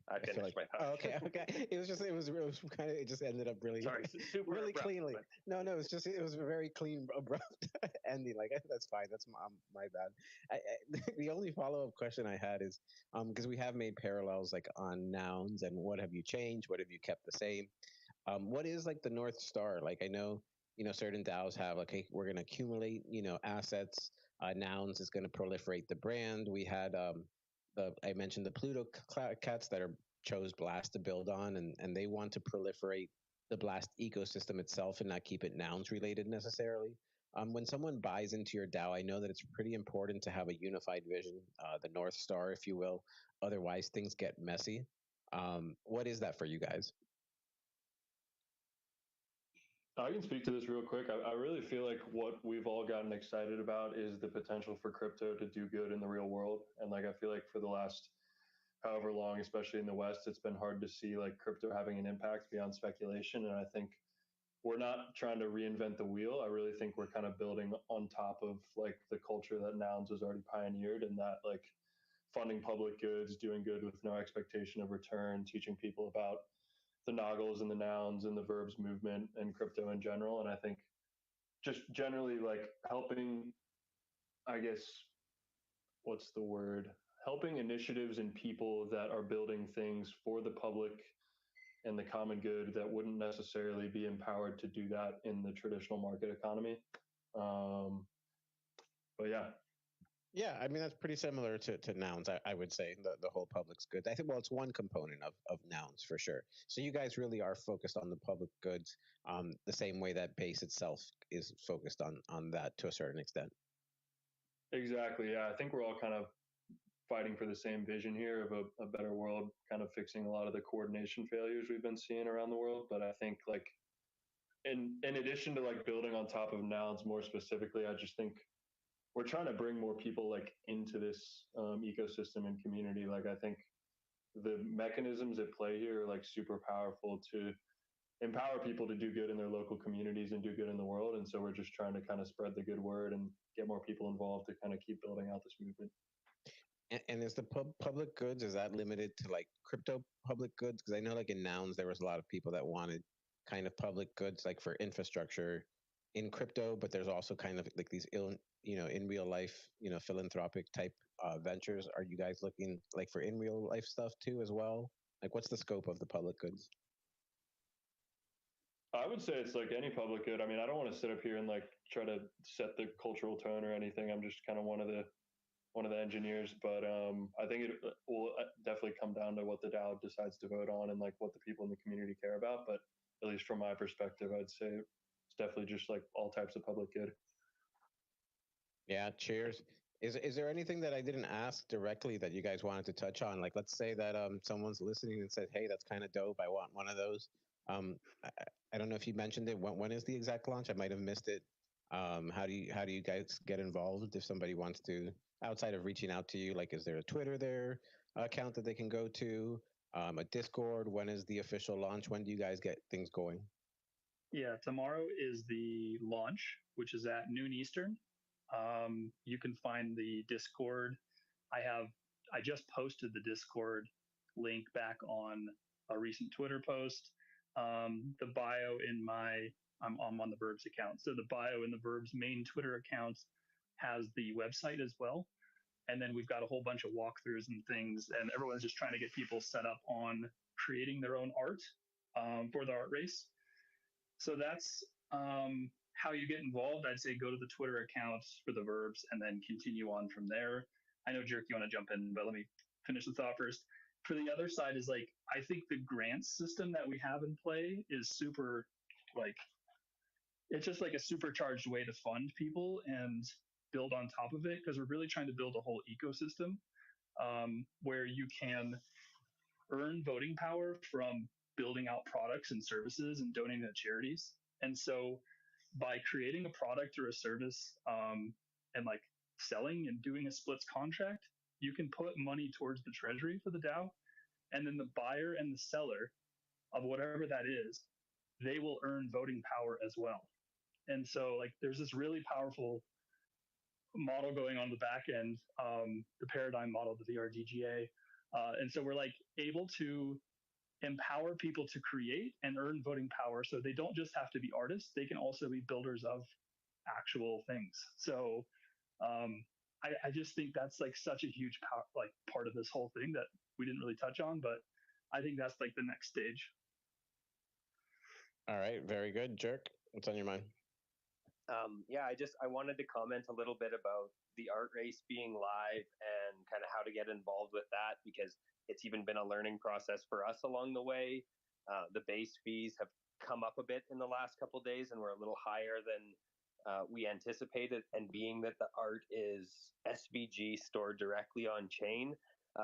I finished my thought. Oh, okay. It was kind of, it just ended up really, sorry, super really abrupt, cleanly. but... No, it was a very clean, abrupt ending. Like, that's fine. That's my bad. The only follow-up question I had is, because we have made parallels like on Nouns and what have you changed, what have you kept the same. What is like the North Star? Like, I know, certain DAOs have like, hey, we're going to accumulate, assets. Nouns is going to proliferate the brand. We had I mentioned the Pluto cats that chose Blast to build on, and they want to proliferate the Blast ecosystem itself and not keep it Nouns related necessarily. When someone buys into your DAO, I know that it's pretty important to have a unified vision, the North Star, if you will. Otherwise, things get messy. What is that for you guys? I can speak to this real quick. I really feel like what we've all gotten excited about is the potential for crypto to do good in the real world. And like, I feel like for the last however long, especially in the West, it's been hard to see like crypto having an impact beyond speculation. And I think we're not trying to reinvent the wheel. I really think we're kind of building on top of like the culture that Nouns has already pioneered, and that like funding public goods, doing good with no expectation of return, teaching people about the Noggles and the Nouns and the Verbs movement and crypto in general. And I think just generally like helping, I guess, what's the word? Helping initiatives and people that are building things for the public and the common good that wouldn't necessarily be empowered to do that in the traditional market economy. But yeah. Yeah, I mean, that's pretty similar to Nouns, I would say, the whole public's good. I think, well, it's one component of Nouns for sure. So you guys really are focused on the public goods, the same way that Base itself is focused on that to a certain extent. Exactly. Yeah, I think we're all kind of fighting for the same vision here of a better world, kind of fixing a lot of the coordination failures we've been seeing around the world. But I think like in addition to like building on top of Nouns more specifically, I just think we're trying to bring more people like into this ecosystem and community. Like, I think the mechanisms at play here are like super powerful to empower people to do good in their local communities and do good in the world. And so we're just trying to kind of spread the good word and get more people involved to kind of keep building out this movement. And is the public goods, is that limited to like crypto public goods? Because I know like in Nouns, there was a lot of people that wanted kind of public goods like for infrastructure in crypto, but there's also kind of like these in real life, philanthropic type ventures? Are you guys looking like for in real life stuff too as well? Like, what's the scope of the public goods? I would say it's like any public good. I mean, I don't want to sit up here and like try to set the cultural tone or anything. I'm just kind of one of the engineers, but I think it will definitely come down to what the DAO decides to vote on and like what the people in the community care about. But at least from my perspective, I'd say it's definitely just like all types of public good. Yeah, cheers. Is there anything that I didn't ask directly that you guys wanted to touch on? Like, let's say that someone's listening and said, "Hey, that's kind of dope. I want one of those." Um, I don't know if you mentioned it. When is the exact launch? I might have missed it. How do you guys get involved if somebody wants to outside of reaching out to you? Like, is there a Twitter there account that they can go to? A Discord? When is the official launch? When do you guys get things going? Yeah, tomorrow is the launch, which is at noon Eastern. You can find the Discord. I just posted the Discord link back on a recent Twitter post. The bio in my I'm on the Verbs account, so the bio in the Verbs main Twitter account has the website as well. And then we've got a whole bunch of walkthroughs and things, and everyone's just trying to get people set up on creating their own art for the art race. So that's how you get involved. I'd say go to the Twitter account for the Verbs and then continue on from there. I know, Jerk, you want to jump in, but let me finish the thought first. For the other side is like, I think the grants system that we have in play is super, like, it's just like a supercharged way to fund people and build on top of it, because we're really trying to build a whole ecosystem where you can earn voting power from building out products and services and donating to charities. And so by creating a product or a service and like selling and doing a splits contract, you can put money towards the treasury for the DAO. And then the buyer and the seller of whatever that is, they will earn voting power as well. And so like there's this really powerful model going on the back end, the paradigm model, the VRDGA. And so we're like able to empower people to create and earn voting power. So they don't just have to be artists, they can also be builders of actual things. So I just think that's like such a huge like part of this whole thing that we didn't really touch on, but I think that's like the next stage. All right, very good. Jerk, what's on your mind? Yeah, I wanted to comment a little bit about the art race being live and kind of how to get involved with that, because it's even been a learning process for us along the way. The base fees have come up a bit in the last couple of days, and we're a little higher than we anticipated. And being that the art is SVG stored directly on chain,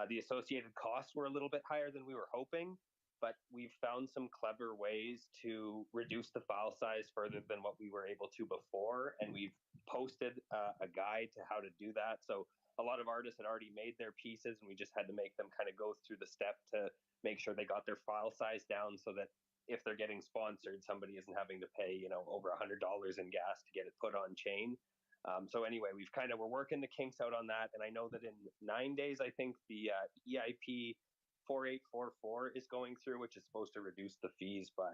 the associated costs were a little bit higher than we were hoping. But we've found some clever ways to reduce the file size further than what we were able to before. And we've posted a guide to how to do that. So a lot of artists had already made their pieces, and we just had to make them kind of go through the step to make sure they got their file size down so that if they're getting sponsored, somebody isn't having to pay, over $100 in gas to get it put on chain. So anyway, we're working the kinks out on that. And I know that in 9 days, I think the EIP 4844 is going through, which is supposed to reduce the fees by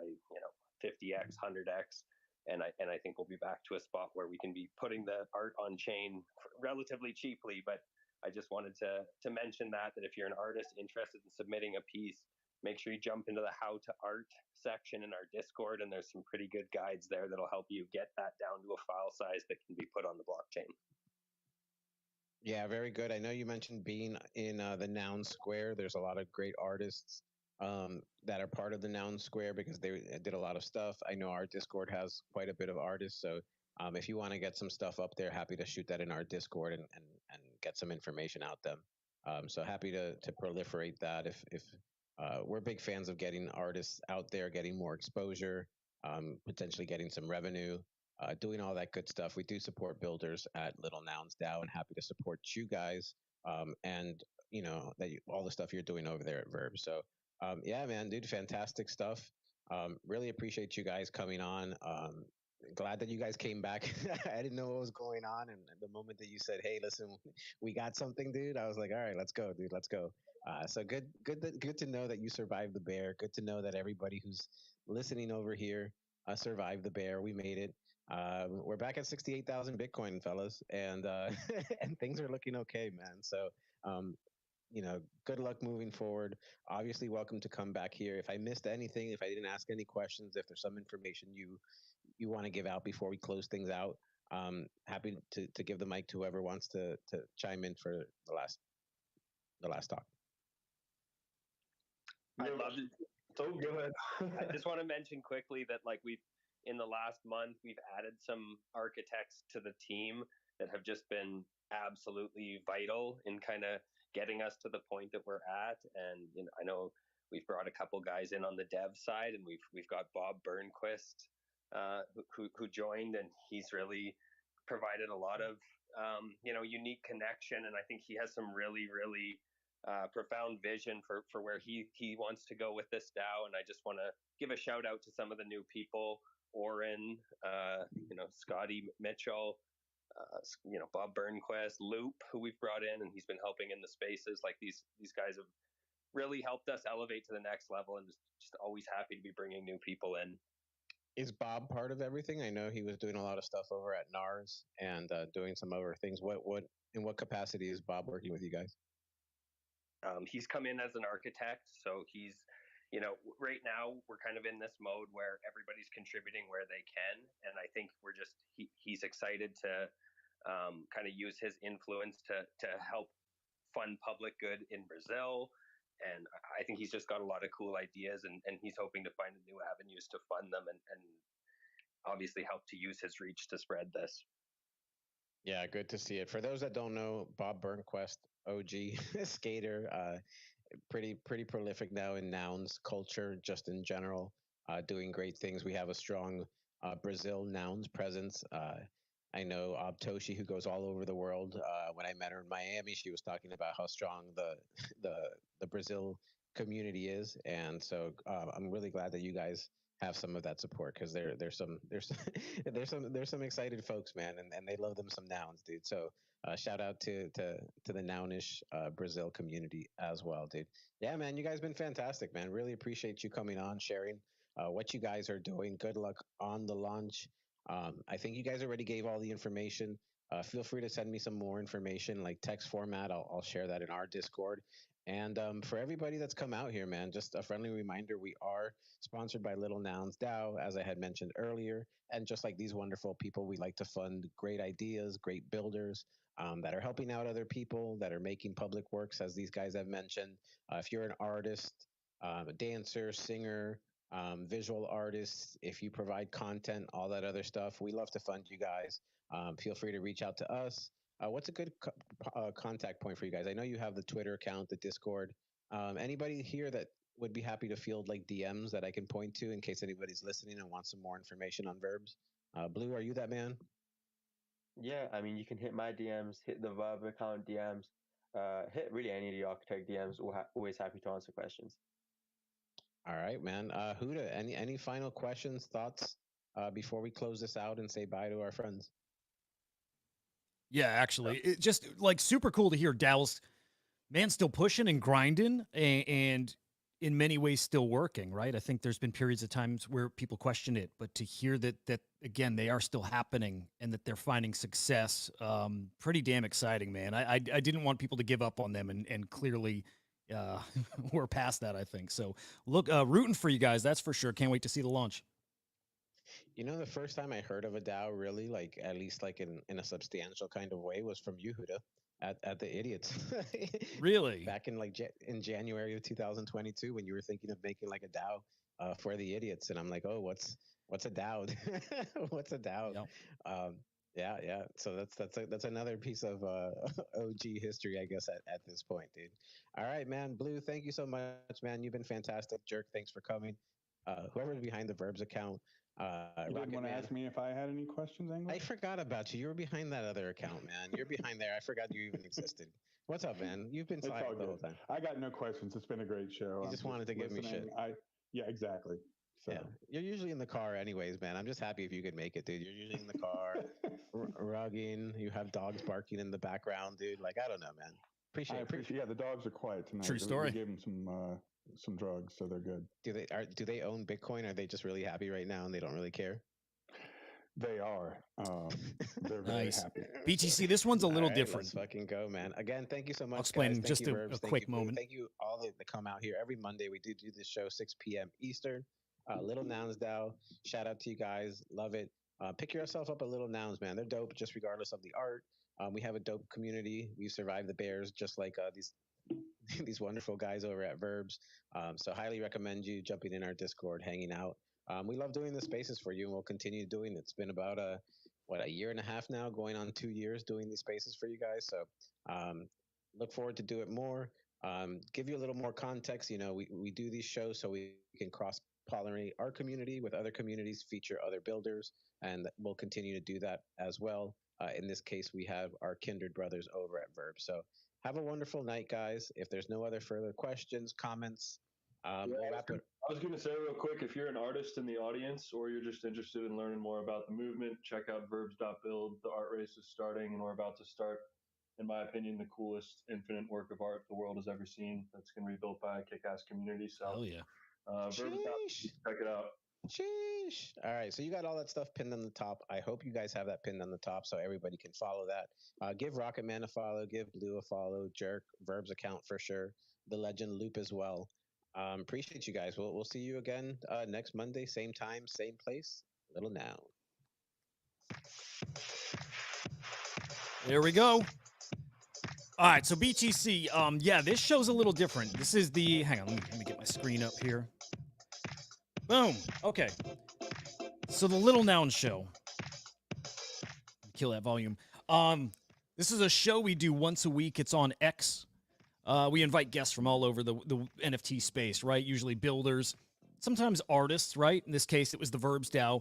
50x, 100x, and I think we'll be back to a spot where we can be putting the art on chain relatively cheaply. But I just wanted to mention that if you're an artist interested in submitting a piece, make sure you jump into the How to Art section in our Discord, and there's some pretty good guides there that'll help you get that down to a file size that can be put on the blockchain. Yeah, very good. I know you mentioned being in the Noun Square. There's a lot of great artists that are part of the Noun Square because they did a lot of stuff. I know our Discord has quite a bit of artists. So if you want to get some stuff up there, happy to shoot that in our Discord and get some information out them. So happy to proliferate that if we're big fans of getting artists out there, getting more exposure, potentially getting some revenue. Doing all that good stuff. We do support builders at Little Nouns DAO, and happy to support you guys and all the stuff you're doing over there at Verb. So yeah, man, dude, fantastic stuff. Really appreciate you guys coming on. Glad that you guys came back. I didn't know what was going on, and the moment that you said, "Hey, listen, we got something, dude," I was like, "All right, let's go, dude, let's go." So good to know that you survived the bear. Good to know that everybody who's listening over here survived the bear. We made it. We're back at 68,000 Bitcoin, fellas, and and things are looking okay, man. So, um, good luck moving forward. Obviously, welcome to come back here. If I missed anything, if I didn't ask any questions, if there's some information you want to give out before we close things out, happy to give the mic to whoever wants to chime in for the last talk. I love it. Oh, go ahead. I just want to mention quickly that like we've in the last month we've added some architects to the team that have just been absolutely vital in kind of getting us to the point that we're at. And I know we've brought a couple guys in on the dev side, and we've got Bob Burnquist who joined, and he's really provided a lot of unique connection, and I think he has some really profound vision for where he wants to go with this DAO. And I just want to give a shout out to some of the new people, Oren, Scotty Mitchell, Bob Burnquist, Loop, who we've brought in, and he's been helping in the spaces. Like these guys have really helped us elevate to the next level, and just always happy to be bringing new people in. Is Bob part of everything? I know he was doing a lot of stuff over at NARS and doing some other things. In what capacity is Bob working with you guys? He's come in as an architect, so he's, right now we're kind of in this mode where everybody's contributing where they can, and I think he's excited to kind of use his influence to help fund public good in Brazil. And I think he's just got a lot of cool ideas, and he's hoping to find new avenues to fund them, and obviously help to use his reach to spread this. Yeah, good to see it. For those that don't know, Bob Burnquist, OG skater, pretty prolific now in Nouns culture, just in general, doing great things. We have a strong Brazil Nouns presence. I know Toshi, who goes all over the world. When I met her in Miami, she was talking about how strong the Brazil community is, and so I'm really glad that you guys have some of that support, because there's some there's some excited folks, man, and they love them some Nouns, dude. So shout out to the Nounish Brazil community as well, dude. Yeah, man, you guys been fantastic, man. Really appreciate you coming on, sharing what you guys are doing. Good luck on the launch. I think you guys already gave all the information. Feel free to send me some more information, like text format. I'll share that in our Discord. And for everybody that's come out here, man, just a friendly reminder, we are sponsored by Little Nouns DAO, as I had mentioned earlier. And just like these wonderful people, we like to fund great ideas, great builders that are helping out other people, that are making public works, as these guys have mentioned. If you're an artist, a dancer, singer, visual artists, if you provide content, all that other stuff, we love to fund you guys. Feel free to reach out to us. What's a good contact point for you guys? I know you have the Twitter account, the Discord. Anybody here that would be happy to field like DMs that I can point to in case anybody's listening and wants some more information on Verbs? Blue, are you that man? Yeah, I mean, you can hit my DMs, hit the Verb account DMs, hit really any of the architect DMs. Always happy to answer questions. All right, man. Huda, any final questions, thoughts before we close this out and say bye to our friends? Yeah, actually, it just like super cool to hear DAO's man still pushing and grinding, and in many ways still working. Right? I think there's been periods of times where people question it, but to hear that again they are still happening and that they're finding success, pretty damn exciting, man. I didn't want people to give up on them, and clearly. We're past that, I think. So look, rooting for you guys, that's for sure. Can't wait to see the launch. The first time I heard of a DAO, really, like at least like in a substantial kind of way, was from you, Huda, at the Idiots. Really? Back in like in January of 2022, when you were thinking of making like a DAO for the Idiots, and I'm like, oh, what's a DAO? What's a DAO? Yep. Yeah. So that's another piece of OG history, I guess, at this point, dude. All right, man. Blue, thank you so much, man. You've been fantastic. Jerk, thanks for coming. Whoever's behind the Verbs account. You didn't want to ask me if I had any questions, English? I forgot about you. You were behind that other account, man. You're behind there. I forgot you even existed. What's up, man? You've been silent the whole time. I got no questions. It's been a great show. You just wanted to give me shit. Yeah, exactly. So. Yeah, you're usually in the car anyways, man. I'm just happy if you could make it, dude. You're usually in the car, rugging. You have dogs barking in the background, dude. Like, I don't know, man. I appreciate. Yeah, the dogs are quiet tonight. True story. We gave them some drugs, so they're good. Do they own Bitcoin? Are they just really happy right now and they don't really care? They are. They're very Nice. happy. BTC, this one's a little All right, different. let's fucking go, man. Again, thank you so much, explain guys. in Thank just you, a Verbs. Thank quick you, Blue. moment. Thank you all that come out here every Monday. We do this show 6 p.m. Eastern. Little Nouns DAO. Shout out to you guys. Love it. Pick yourself up a Little Nouns, man. They're dope, just regardless of the art. We have a dope community. We've survived the bears, just like these these wonderful guys over at Verbs. So highly recommend you jumping in our Discord, hanging out. We love doing the spaces for you, and we'll continue doing it. It's been about a year and a half now, going on 2 years doing these spaces for you guys. So look forward to do it more. Give you a little more context. You know, we do these shows so we can cross pollinate our community with other communities, feature other builders, and we'll continue to do that as well. In this case, we have our kindred brothers over at Verb. So have a wonderful night, guys. If there's no other further questions, comments, we'll wrap it. I was going to say real quick, if you're an artist in the audience or you're just interested in learning more about the movement, check out VrbsDAO. The art race is starting and we're about to start, in my opinion, the coolest infinite work of art the world has ever seen. That's going to be built by a kick-ass community. So, Hell yeah. VrbsDAO, check it out. Sheesh. All right. So you got all that stuff pinned on the top. I hope you guys have that pinned on the top so everybody can follow that. Give Rocket Man a follow. Give Blue a follow. Jerk, Verb's account for sure. The Legend Loop as well. Appreciate you guys. We'll see you again next Monday, same time, same place. Little Now. There we go. All right, so BTC, yeah, this show's a little different. This is the, hang on, let me get my screen up here. Boom. Okay. So the Little Nouns show. Kill that volume. This is a show we do once a week. It's on X. We invite guests from all over the NFT space, right? Usually builders, sometimes artists, right? In this case, it was the VrbsDAO.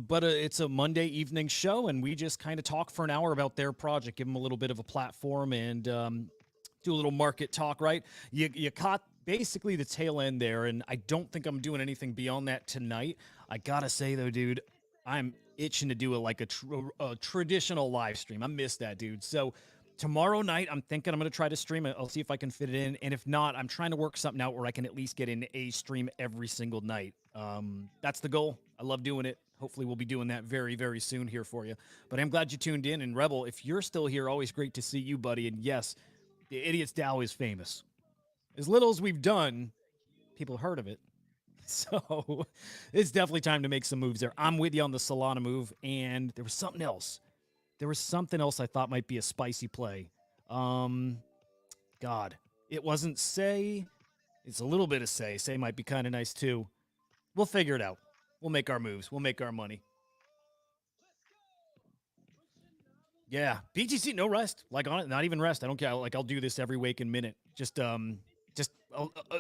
But it's a Monday evening show, and we just kind of talk for an hour about their project, give them a little bit of a platform, and do a little market talk, right? You caught basically the tail end there, and I don't think I'm doing anything beyond that tonight. I gotta say, though, dude, I'm itching to do a traditional live stream. I miss that, dude. So tomorrow night, I'm thinking I'm going to try to stream it. I'll see if I can fit it in. And if not, I'm trying to work something out where I can at least get in a stream every single night. That's the goal. I love doing it. Hopefully we'll be doing that very, very soon here for you. But I'm glad you tuned in. And Rebel, if you're still here, always great to see you, buddy. And yes, the Idiots DAO is famous. As little as we've done, people heard of it. So it's definitely time to make some moves there. I'm with you on the Solana move. And there was something else. There was something else I thought might be a spicy play. God, it wasn't Say. It's a little bit of Say. Say might be kind of nice too. We'll figure it out. We'll make our moves. We'll make our money. Yeah, BTC, no rest. Like on it, not even rest. I don't care. Like I'll do this every waking minute. Just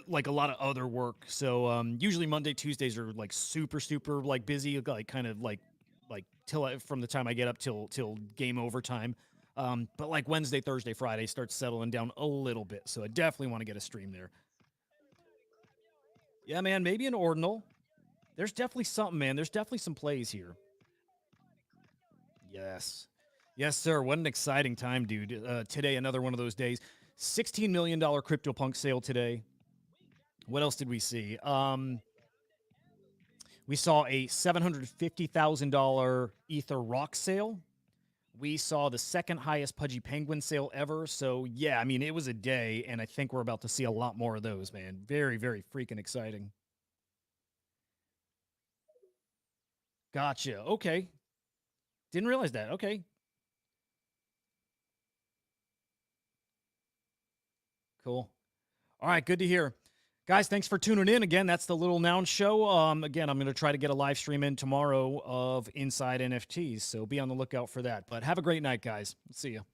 like a lot of other work. So usually Monday, Tuesdays are like super like busy. Like kind of like till from the time I get up till game over time. But like Wednesday, Thursday, Friday starts settling down a little bit. So I definitely want to get a stream there. Yeah, man, maybe an ordinal. There's definitely something, man. There's definitely some plays here. Yes. Yes, sir. What an exciting time, dude. Today, another one of those days. $16 million CryptoPunk sale today. What else did we see? We saw a $750,000 Ether Rock sale. We saw the second highest Pudgy Penguin sale ever. So, yeah, I mean, it was a day, and I think we're about to see a lot more of those, man. Very, very freaking exciting. Gotcha. Okay. Didn't realize that. Okay. Cool. All right, good to hear. Guys, thanks for tuning in. Again, that's the Little Noun Show. Again, I'm going to try to get a live stream in tomorrow of Inside NFTs, so be on the lookout for that. But have a great night, guys. See you.